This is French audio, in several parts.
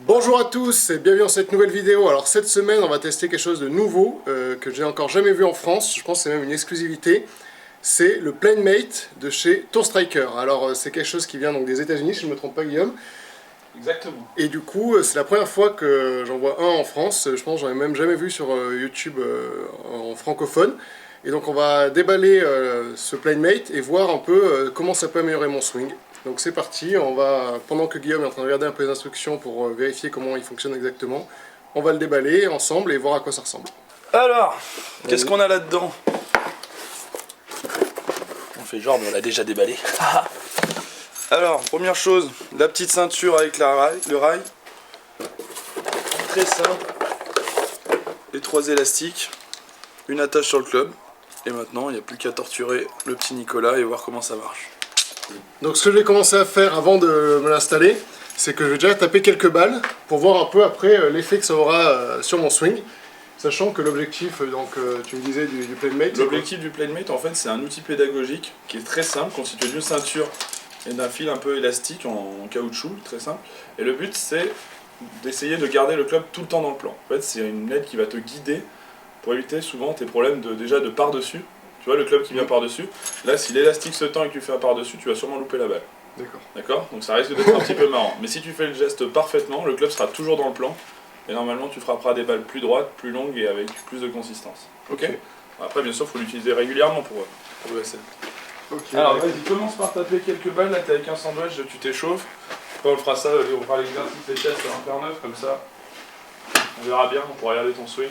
Bonjour à tous et bienvenue dans cette nouvelle vidéo. Alors cette semaine on va tester quelque chose de nouveau que j'ai encore jamais vu en France, je pense que c'est même une exclusivité. C'est le PlaneMate de chez Tour Striker. Alors c'est quelque chose qui vient donc des États-Unis si je ne me trompe pas Guillaume. Exactement. Et du coup c'est la première fois que j'en vois un en France, je pense que j'en ai même jamais vu sur YouTube en francophone. Et donc on va déballer ce PlaneMate et voir un peu comment ça peut améliorer mon swing. Donc c'est parti, on va, pendant que Guillaume est en train de regarder un peu les instructions pour vérifier comment il fonctionne exactement, on va le déballer ensemble et voir à quoi ça ressemble. Alors, qu'est-ce qu'on a là-dedans? On fait genre, mais on l'a déjà déballé. Alors, première chose, la petite ceinture avec le rail. Très simple. Les trois élastiques. Une attache sur le club. Et maintenant, il n'y a plus qu'à torturer le petit Nicolas et voir comment ça marche. Donc ce que je vais commencer à faire avant de me l'installer, c'est que je vais déjà taper quelques balles pour voir un peu après l'effet que ça aura sur mon swing. Sachant que l'objectif, donc tu me disais du PlaneMate. L'objectif du PlaneMate, en fait, c'est un outil pédagogique qui est très simple, constitué d'une ceinture et d'un fil un peu élastique en caoutchouc, très simple. Et le but, c'est d'essayer de garder le club tout le temps dans le plan. En fait, c'est une aide qui va te guider pour éviter souvent tes problèmes déjà de par-dessus. Tu vois, le club qui vient par-dessus, là, si l'élastique se tend et que tu fais un par-dessus, tu vas sûrement louper la balle. D'accord. D'accord? Donc ça risque d'être un petit peu marrant. Mais si tu fais le geste parfaitement, le club sera toujours dans le plan. Et normalement, tu frapperas des balles plus droites, plus longues et avec plus de consistance. Ok? Après, bien sûr, il faut l'utiliser régulièrement pour le SL. Okay. Alors, vas-y, commence par taper quelques balles. Là, t'es avec un sandwich, tu t'échauffes. Après, on fera ça, on fera l'exercice, les tests sur un paire neuf, comme ça. On verra bien, on pourra regarder ton swing.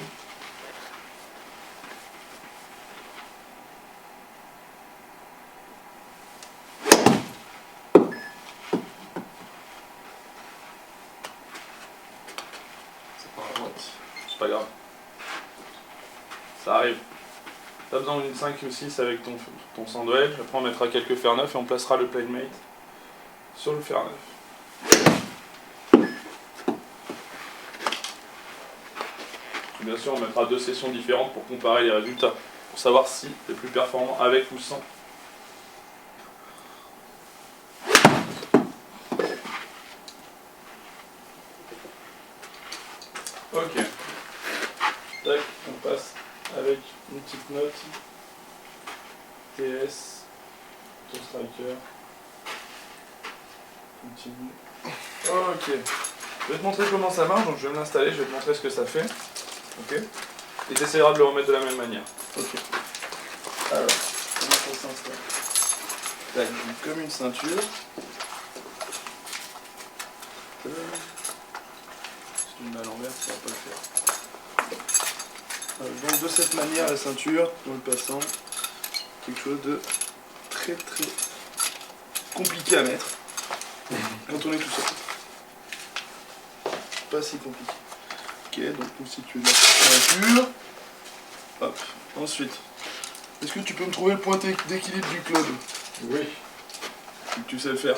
C'est pas grave. Ça arrive. T'as besoin d'une 5 ou 6 avec ton sandwich. Après on mettra quelques fer neufs et on placera le PlaneMate sur le fer neuf. Bien sûr on mettra deux sessions différentes pour comparer les résultats. Pour savoir si t'es plus performant avec ou sans. Ok. Tac, on passe avec une petite note. TS, Tour Striker. Continue. Ok. Je vais te montrer comment ça marche, donc je vais me l'installer, je vais te montrer ce que ça fait. Ok. Et tu essaieras de le remettre de la même manière. Ok. Alors, comment ça s'installe? Tac, comme une ceinture. C'est une balle à l'envers, ça va pas le faire. Donc de cette manière, la ceinture, en le passant, quelque chose de très compliqué à mettre quand on est tout seul. Pas si compliqué. Ok, donc constituer de la ceinture. Hop, ensuite, est-ce que tu peux me trouver le point d'équilibre du club? Oui. Tu sais le faire.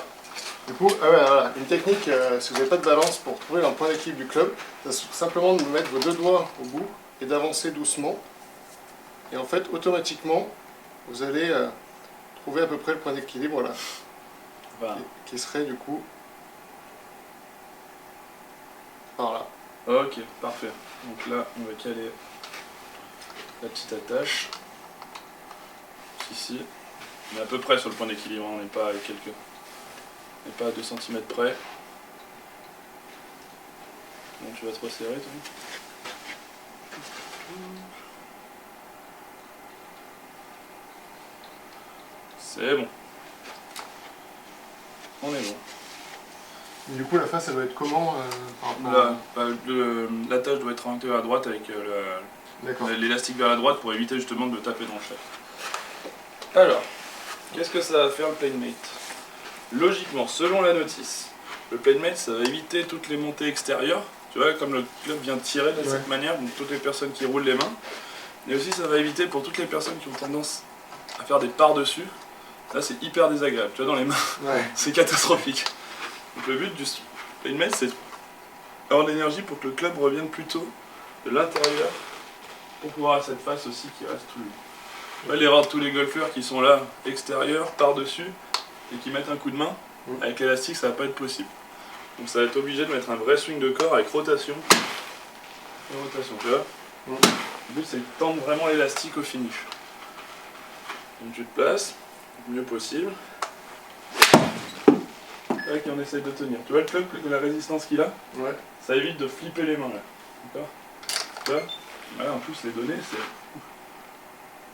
Du coup, voilà, une technique, si vous n'avez pas de balance pour trouver un point d'équilibre du club, c'est simplement de mettre vos deux doigts au bout et d'avancer doucement. Et en fait, automatiquement, vous allez trouver à peu près le point d'équilibre là, Voilà. qui serait du coup par là. Ok, parfait. Donc là, on va caler la petite attache. Ici. On est à peu près sur le point d'équilibre, on n'est pas à 2 cm près. Bon, tu vas te resserrer, toi. C'est bon. On est bon. Et du coup, la face, elle doit être comment L'attache doit être orientée vers la droite avec l'élastique vers la droite pour éviter justement de taper dans le chef. Alors, qu'est-ce que ça va faire le PlaneMate? Logiquement, selon la notice, le PlaneMate, ça va éviter toutes les montées extérieures. Tu vois, comme le club vient tirer de cette manière, donc toutes les personnes qui roulent les mains. Mais aussi, ça va éviter pour toutes les personnes qui ont tendance à faire des par-dessus. Là, c'est hyper désagréable. Tu vois, dans les mains, c'est catastrophique. Donc, le but du PlaneMate, c'est avoir de l'énergie pour que le club revienne plutôt de l'intérieur pour pouvoir avoir cette face aussi qui reste tout libre. Ouais, l'erreur de tous les golfeurs qui sont là, extérieur, par-dessus, et qui mettent un coup de main, avec l'élastique, ça va pas être possible. Donc ça va être obligé de mettre un vrai swing de corps avec rotation. Et rotation, tu vois. Le but c'est de tendre vraiment l'élastique au finish. Donc tu te places le mieux possible. Tac, et on essaye de tenir. Tu vois le club, la résistance qu'il a? Ouais. Ça évite de flipper les mains là. D'accord? Tu vois? Là en plus les données c'est...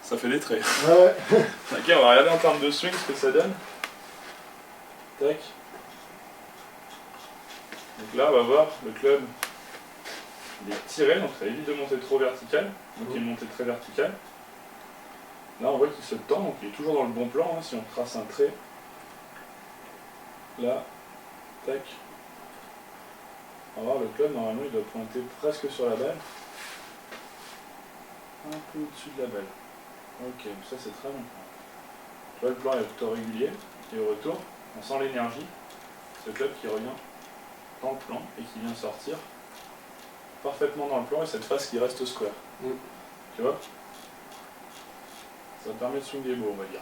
Ça fait des traits. Ouais. Ok, on va regarder en termes de swing ce que ça donne. Tac. Donc là on va voir le club. Il est tiré, donc ça évite de monter trop vertical. Donc il est monté très vertical. Là on voit qu'il se tend, donc il est toujours dans le bon plan, hein, si on trace un trait. Là, tac. On va voir le club, normalement il doit pointer presque sur la balle. Un peu au-dessus de la balle. Ok, ça c'est très bon. Tu vois le plan est plutôt régulier. Et au retour, on sent l'énergie. Ce club qui revient dans le plan et qui vient sortir parfaitement dans le plan et cette face qui reste square. Tu vois? Ça permet de swinger beau, on va dire.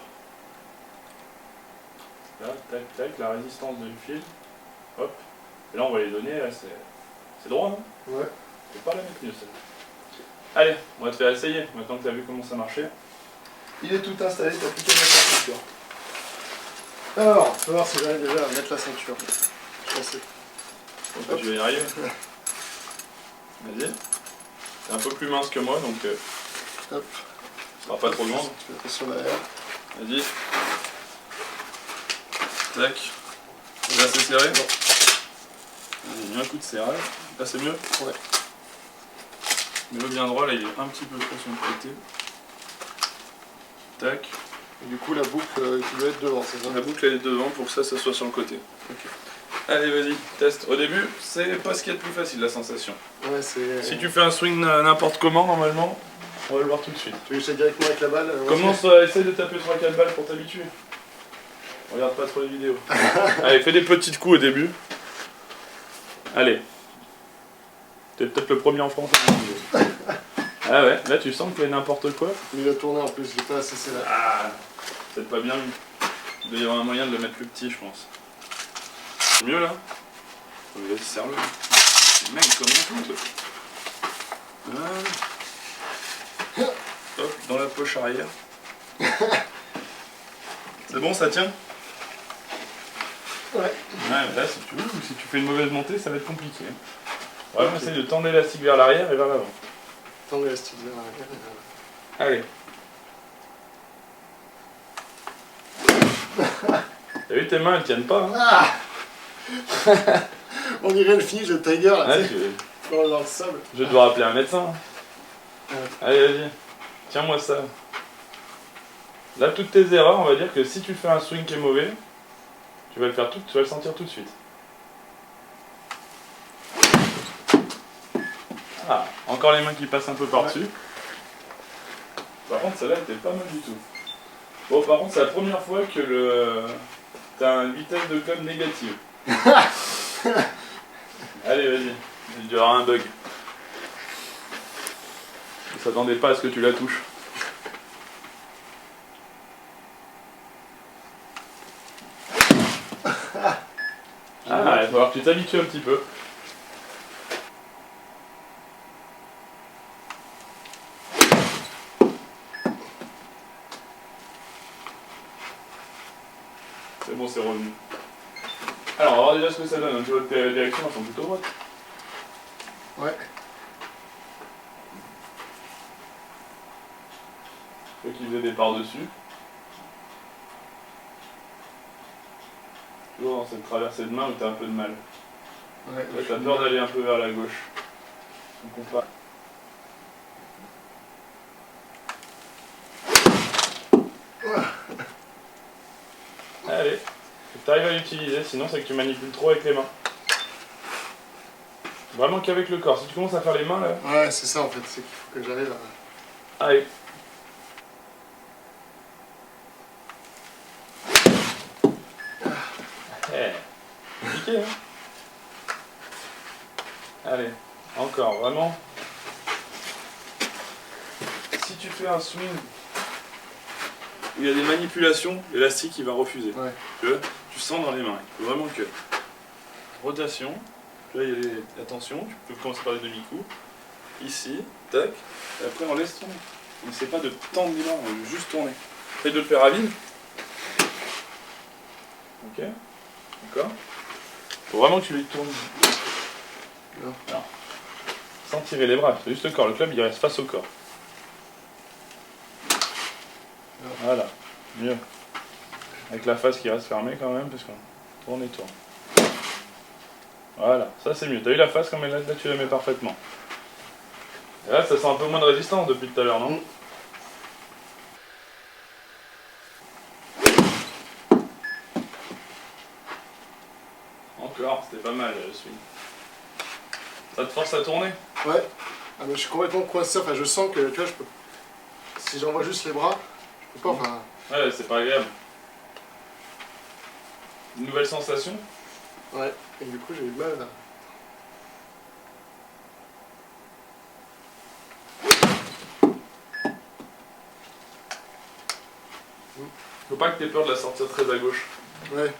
Là, tac, tac, la résistance du fil. Hop. Et là, on va les donner, là, c'est droit, non? Ouais. Je peux pas la mettre mieux, celle-là. Allez, on va te faire essayer, maintenant que tu as vu comment ça marchait. Il est tout installé, tu n'as plus qu'à mettre la ceinture. Alors, on va voir si j'arrive déjà à mettre la ceinture. Je pensais. Donc, tu vas y arriver. Vas-y. T'es un peu plus mince que moi, donc hop. Ce sera pas trop grande. Tu fais attention derrière. Vas-y. Tac. Là c'est serré? Non. J'ai mis un coup de serrage. Là c'est mieux? Ouais. Mets-le bien droit, là il est un petit peu trop sur le côté. Tac. Et du coup la boucle qui doit être devant, c'est ça? La boucle elle est devant pour que ça soit sur le côté. Ok. Allez vas-y, teste. Au début, c'est pas ce qu'il y a de plus facile la sensation. Ouais, c'est... Si tu fais un swing n'importe comment normalement, on va le voir tout de suite. Tu veux que j'essaie directement avec la balle? Commence à essayer de taper 3-4 balles pour t'habituer. Regarde pas trop les vidéos. Allez, fais des petits coups au début. Allez. T'es peut-être le premier en France. Ah ouais, là tu sens que tu fais n'importe quoi. Mais il a tourné en plus, il est pas assez serré. Ah, c'est pas bien. Il doit y avoir un moyen de le mettre plus petit, je pense. C'est mieux là? Vas-y, serre-le. Mec, comment tout? Hop, dans la poche arrière. C'est bon, ça tient? Ouais. Ouais, là, si tu fais une mauvaise montée, ça va être compliqué. Vraiment, essaye de tendre l'élastique vers l'arrière et vers l'avant. Tendre l'élastique vers l'arrière et vers Allez. T'as vu, tes mains, elles tiennent pas. Hein. Ah. On dirait le finish de Tiger là. Ouais, dans le sable. Je vais devoir appeler un médecin. Allez, vas-y. Tiens-moi ça. Là, toutes tes erreurs, on va dire que si tu fais un swing qui est mauvais, tu vas le sentir tout de suite. Ah, encore les mains qui passent un peu par-dessus. Par contre, celle-là était pas mal du tout. Bon, par contre, c'est la première fois que t'as une vitesse de club négative. Allez, vas-y. Il y aura un bug. Je s'attendais pas à ce que tu la touches. Ah, il va falloir que tu t'habitues un petit peu. C'est bon, c'est revenu. Alors, on va voir déjà ce que ça donne. Tu vois, tes directions elles sont plutôt droites. Ouais. Ceux qui faisaient des par-dessus. Toujours dans cette traversée de main où tu as un peu de mal. Ouais. Tu as peur d'aller un peu vers la gauche. Donc on part. Allez, tu arrives à l'utiliser, sinon c'est que tu manipules trop avec les mains. Vraiment qu'avec le corps. Si tu commences à faire les mains là. Ouais, c'est ça en fait, c'est qu'il faut que j'arrive à... Allez. Compliqué, hein. Allez, encore, vraiment. Si tu fais un swing où il y a des manipulations, l'élastique il va refuser. Ouais. Tu vois, tu sens dans les mains. Il faut vraiment que. rotation. Là, il y a la tension, tu peux commencer par des demi-coups. Ici, tac, et après on laisse tourner. N'essaie pas de tendre les mains, on veut juste tourner. Essaye de le faire à vide. Ok, d'accord. Faut vraiment que tu les tournes. Non. Sans tirer les bras, c'est juste le corps. Le club il reste face au corps. Non. Voilà, mieux. Avec la face qui reste fermée quand même, parce qu'on tourne et tourne. Voilà, ça c'est mieux. T'as eu la face comme elle là, tu la mets parfaitement. Et là, ça sent un peu moins de résistance depuis tout à l'heure, non? Encore, c'était pas mal le swing. Ça te force à tourner? Ouais. Ah, mais je suis complètement coincé, enfin je sens que, tu vois, je peux... Si j'envoie juste les bras, je peux pas, enfin... Ouais, c'est pas agréable. Une nouvelle sensation? Ouais, et du coup j'ai eu mal là. Faut pas que t'aies peur de la sortir très à gauche. Ouais.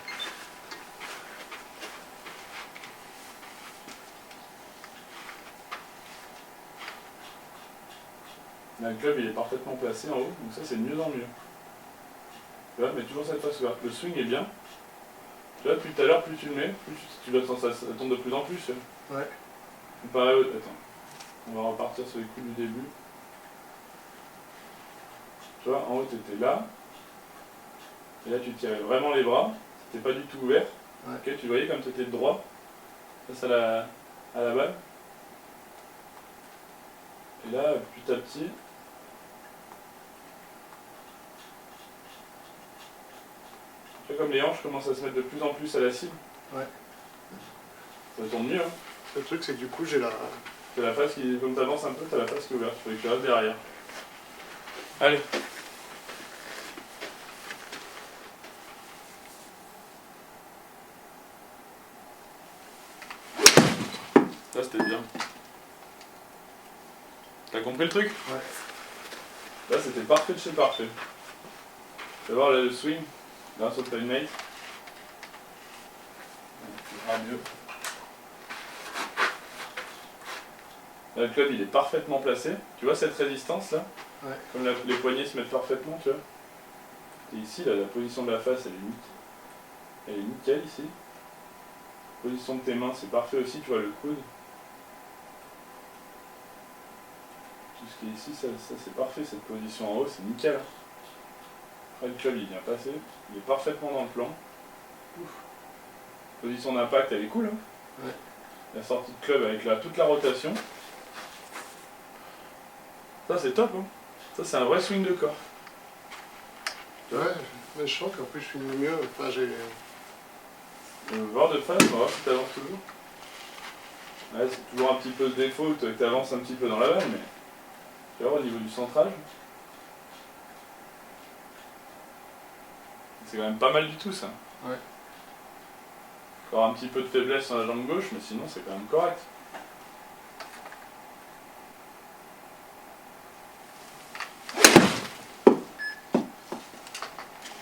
Là, le club il est parfaitement placé en haut, donc ça c'est de mieux en mieux. Tu vois, mais toujours cette face ouverte. Le swing est bien. Tu vois, depuis tout à l'heure, plus tu le mets, plus tu dois ça tombe de plus en plus. Ouais. Pareil, attends. On va repartir sur les coups du début. Tu vois, en haut t'étais là. Et là tu tirais vraiment les bras. C'était pas du tout ouvert. Ouais. Okay, tu voyais comme tu étais de droit face à la balle. Et là, petit à petit, tu vois comme les hanches commencent à se mettre de plus en plus à la cible. Ouais. Ça tourne mieux. Hein. Le truc c'est que du coup j'ai la... T'as la face qui, comme t'avances un peu, t'as la face qui est ouverte. Il faut que tu restes derrière. Allez. Là c'était bien. T'as compris le truc? Ouais. Là c'était parfait de chez parfait. Tu vas voir là, le swing, grâce au playmate. Ça mieux. Là, le club il est parfaitement placé. Tu vois cette résistance là? Ouais. Comme les poignets se mettent parfaitement, tu vois. Et ici, là, la position de la face elle est nickel ici. La position de tes mains c'est parfait aussi, tu vois le coude. Tout ce qui est ici, ça c'est parfait, cette position en haut, c'est nickel. Après le club il est bien passé, il est parfaitement dans le plan. Ouf. Position d'impact elle est cool. Hein. Ouais. La sortie de club avec toute la rotation. Ça c'est top. Hein. Ça c'est un vrai swing de corps. Ouais, mais je sens qu'en plus je suis mieux, enfin j'ai... Voir de face, on va voir si t'avances toujours. Ouais, c'est toujours un petit peu de défaut que t'avances un petit peu dans la balle, mais tu vois au niveau du centrage. C'est quand même pas mal du tout ça. Ouais. Encore un petit peu de faiblesse sur la jambe gauche, mais sinon c'est quand même correct.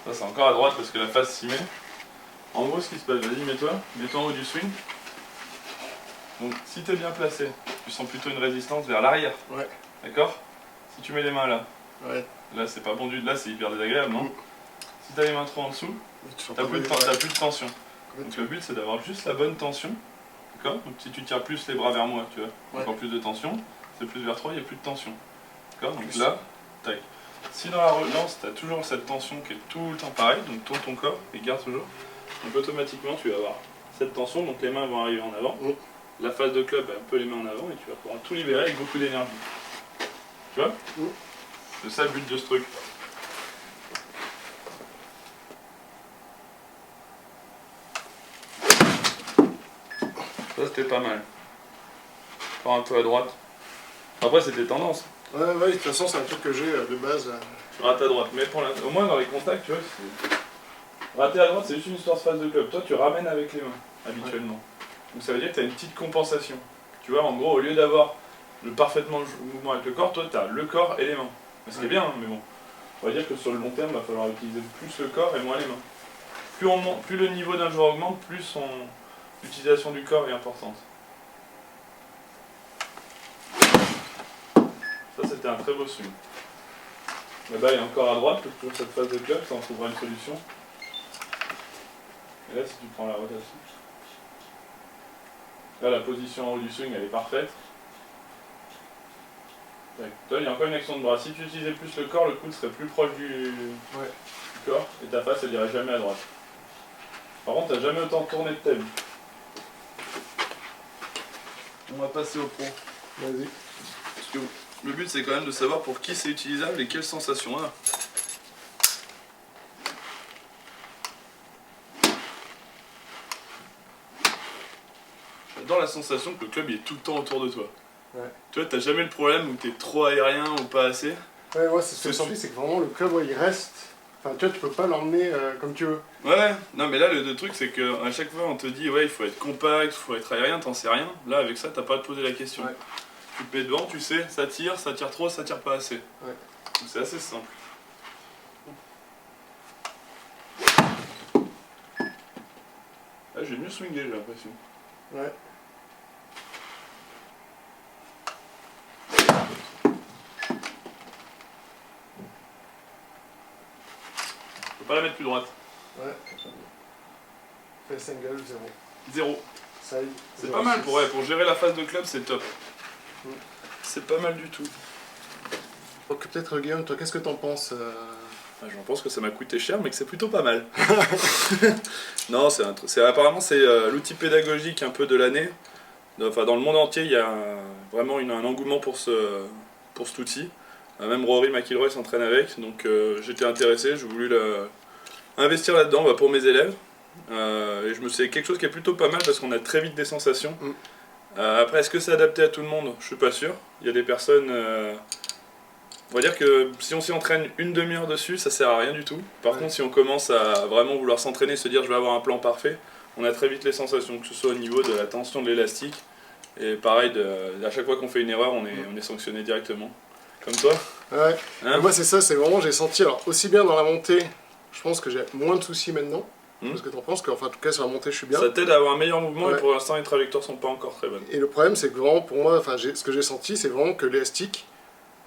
Ça c'est encore à droite parce que la face s'y met. En gros ce qui se passe, vas-y mets-toi en haut du swing. Donc si tu es bien placé, tu sens plutôt une résistance vers l'arrière. Ouais. D'accord? Si tu mets les mains là, ouais. Là c'est pas bon du tout, là c'est hyper désagréable, non? Si tu as les mains trop en dessous, t'as plus de tension. Donc le but c'est d'avoir juste la bonne tension. D'accord? Donc si tu tires plus les bras vers moi, tu vois, encore plus de tension. C'est plus vers toi, il n'y a plus de tension. D'accord? Donc là, tac. Si dans la relance, tu as toujours cette tension qui est tout le temps pareille, donc tourne ton corps et garde toujours. Donc automatiquement tu vas avoir cette tension, donc les mains vont arriver en avant. La phase de club, un peu les mains en avant et tu vas pouvoir tout libérer avec beaucoup d'énergie. Tu vois? C'est ça le but de ce truc. Ça c'était pas mal. Encore un peu à droite. Après c'était tendance. Ouais, de toute façon c'est un truc que j'ai de base. Tu rates à droite, mais au moins dans les contacts, tu vois, rater à droite c'est juste une histoire de phase de club. Toi tu ramènes avec les mains, habituellement. Ouais. Donc ça veut dire que tu as une petite compensation. Tu vois, en gros, au lieu d'avoir parfaitement le mouvement avec le corps, toi tu as le corps et les mains. Ce qui est bien, hein, mais bon. On va dire que sur le long terme, il va falloir utiliser plus le corps et moins les mains. Plus le niveau d'un joueur augmente, plus l'utilisation du corps est importante. Ça, c'était un très beau swing. La balle est encore à droite, toujours cette phase de club, ça on trouvera une solution. Et là, si tu prends la rotation, là la position en haut du swing elle est parfaite. Toi, il y a encore une action de bras. Si tu utilisais plus le corps, le coude serait plus proche du corps et ta face elle irait jamais à droite. Par contre, t'as jamais autant tourné de ta vie. On va passer au pro. Vas-y. Parce que le but c'est quand même de savoir pour qui c'est utilisable et quelles sensations on a. J'adore la sensation que le club il est tout le temps autour de toi. Ouais. Tu vois, t'as jamais le problème où t'es trop aérien ou pas assez. Ouais, moi c'est ce que j'ai senti, c'est que vraiment le club il reste. Enfin, tu vois, tu peux pas l'emmener comme tu veux. Ouais, non mais là le truc c'est que à chaque fois on te dit ouais il faut être compact, il faut être aérien, t'en sais rien. Là avec ça t'as pas à te poser la question. Ouais. Tu te mets devant, tu sais, ça tire trop, ça tire pas assez. Ouais. Donc c'est assez simple. Là j'ai mieux swingé j'ai l'impression. Ouais. Faut pas la mettre plus droite. Ouais. Face angle, 0. 0. Side. C'est pas mal pour gérer la phase de club, c'est top. C'est pas mal du tout. Donc peut-être Guillaume, toi qu'est-ce que t'en penses J'en pense que ça m'a coûté cher mais que c'est plutôt pas mal. Non, apparemment c'est l'outil pédagogique un peu de l'année. Enfin, dans le monde entier il y a vraiment un engouement pour cet outil. Même Rory McIlroy s'entraîne avec, donc j'étais intéressé, j'ai voulu investir là-dedans pour mes élèves. Et je me suis dit quelque chose qui est plutôt pas mal parce qu'on a très vite des sensations. Après, est-ce que c'est adapté à tout le monde? Je suis pas sûr. Il y a des personnes... on va dire que si on s'y entraîne une demi-heure dessus, ça sert à rien du tout. Par contre, si on commence à vraiment vouloir s'entraîner, se dire je vais avoir un plan parfait, on a très vite les sensations, que ce soit au niveau de la tension de l'élastique. Et pareil, à chaque fois qu'on fait une erreur, on est sanctionné directement. Comme toi. Ouais. Hein? Moi c'est ça, c'est vraiment, j'ai senti, alors aussi bien dans la montée, je pense que j'ai moins de soucis maintenant. Parce que t'en penses qu'enfin, en tout cas sur la montée je suis bien. Ça t'aide à avoir un meilleur mouvement et pour l'instant les trajectoires sont pas encore très bonnes. Et le problème c'est que vraiment pour moi, enfin, ce que j'ai senti c'est vraiment que l'élastique,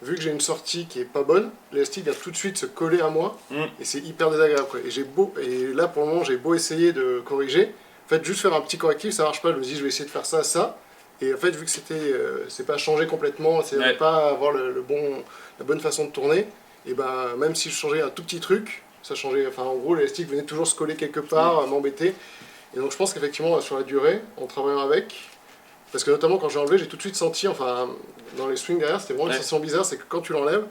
vu que j'ai une sortie qui est pas bonne, l'élastique vient tout de suite se coller à moi et c'est hyper désagréable. Quoi. Et là pour le moment j'ai beau essayer de corriger, en fait juste faire un petit correctif ça marche pas, je me dis je vais essayer de faire ça, ça. Et en fait vu que c'est pas changé complètement, c'est pas avoir la bonne façon de tourner, et ben même si je changeais un tout petit truc, ça changeait, enfin en gros l'élastique venait toujours se coller quelque part, m'embêter. Et donc je pense qu'effectivement sur la durée, en travaillant avec, parce que notamment quand j'ai enlevé, j'ai tout de suite senti, enfin dans les swings derrière, c'était vraiment une sensation bizarre, c'est que quand tu l'enlèves,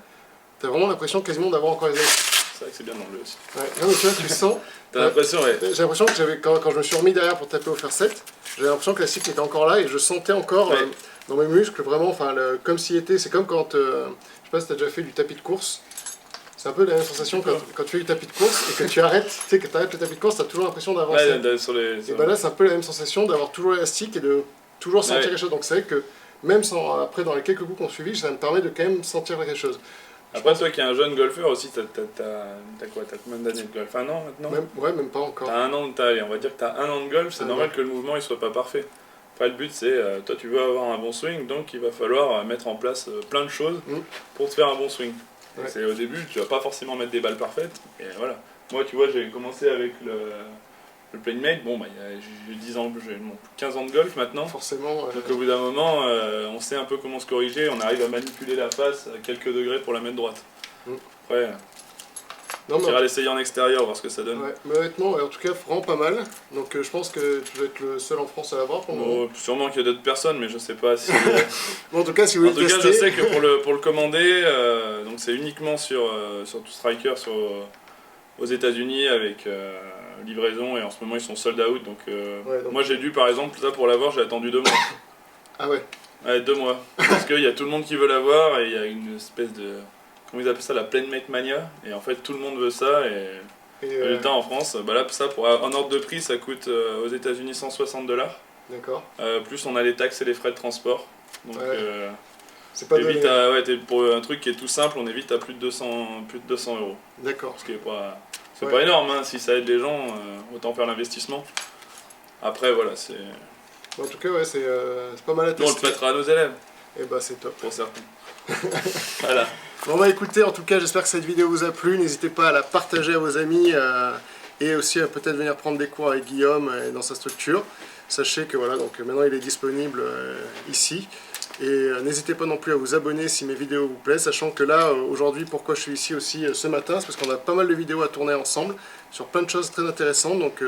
t'as vraiment l'impression quasiment d'avoir encore les élastiques. C'est vrai que c'est bien d'enlever aussi. Ouais, non mais tu vois, tu sens. T'as l'impression, j'ai l'impression que quand je me suis remis derrière pour taper au fer 7, j'avais l'impression que l'élastique était encore là et je sentais encore dans mes muscles vraiment, enfin comme s'il était, c'est comme quand, je sais pas si t'as déjà fait du tapis de course. C'est un peu la même sensation quand tu fais du tapis de course et que tu arrêtes, tu sais, que tu arrêtes le tapis de course, tu as toujours l'impression d'avancer. Et bah là, c'est un peu la même sensation d'avoir toujours l'élastique et de toujours sentir quelque chose. Donc c'est vrai que même après, dans les quelques coups qu'on suivi, ça me permet de quand même sentir quelque chose. Après, toi qui es un jeune golfeur aussi, t'as quoi? T'as combien d'années de golf? 1 an maintenant? Même pas encore. T'as 1 an on va dire que t'as 1 an de golf, c'est normal que le mouvement il soit pas parfait. Après, le but c'est, toi tu veux avoir un bon swing, donc il va falloir mettre en place plein de choses pour te faire un bon swing. C'est au début, tu vas pas forcément mettre des balles parfaites, et voilà. Moi, tu vois, j'ai commencé avec le PlaneMate, bon, bah, j'ai 10 ans, j'ai 15 ans de golf maintenant. Forcément. Donc au bout d'un moment, on sait un peu comment se corriger, on arrive à manipuler la face à quelques degrés pour la mettre droite. Après, on ira l'essayer en extérieur, voir ce que ça donne. Ouais, mais honnêtement, en tout cas, vraiment pas mal. Donc je pense que tu vas être le seul en France à l'avoir pour le moment. Sûrement qu'il y a d'autres personnes, mais je sais pas si... Bon, en tout cas, si vous voulez tester... En tout cas, je sais que pour le commander, donc c'est uniquement sur TwoStriker aux États-Unis avec livraison, et en ce moment ils sont sold out. Donc, moi j'ai dû, par exemple, ça pour l'avoir, j'ai attendu 2 mois. Ah ouais? Ouais, 2 mois. Parce qu'il y a tout le monde qui veut l'avoir et il y a une espèce de... Comment ils appellent ça, la PlaneMate Mania, et en fait tout le monde veut ça, et le temps en France, bah là ça en ordre de prix ça coûte aux États-Unis $160. D'accord. Plus on a les taxes et les frais de transport. Donc c'est pas donné. Pour un truc qui est tout simple, on est vite à plus de 200 €. D'accord. Ce qui est pas énorme, hein. Si ça aide les gens, autant faire l'investissement. Après, voilà, c'est... En tout cas, ouais, c'est pas mal à tester. Nous, on le prêtera à nos élèves. Et bah, c'est top. Pour certains. Voilà. Bon, bah écoutez, en tout cas, j'espère que cette vidéo vous a plu. N'hésitez pas à la partager à vos amis et aussi à peut-être venir prendre des cours avec Guillaume dans sa structure. Sachez que voilà, donc maintenant il est disponible ici. Et n'hésitez pas non plus à vous abonner si mes vidéos vous plaisent, sachant que là, aujourd'hui, pourquoi je suis ici aussi ce matin, c'est parce qu'on a pas mal de vidéos à tourner ensemble, sur plein de choses très intéressantes, donc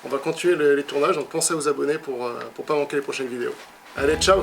on va continuer les tournages, donc pensez à vous abonner pour pas manquer les prochaines vidéos. Allez, ciao!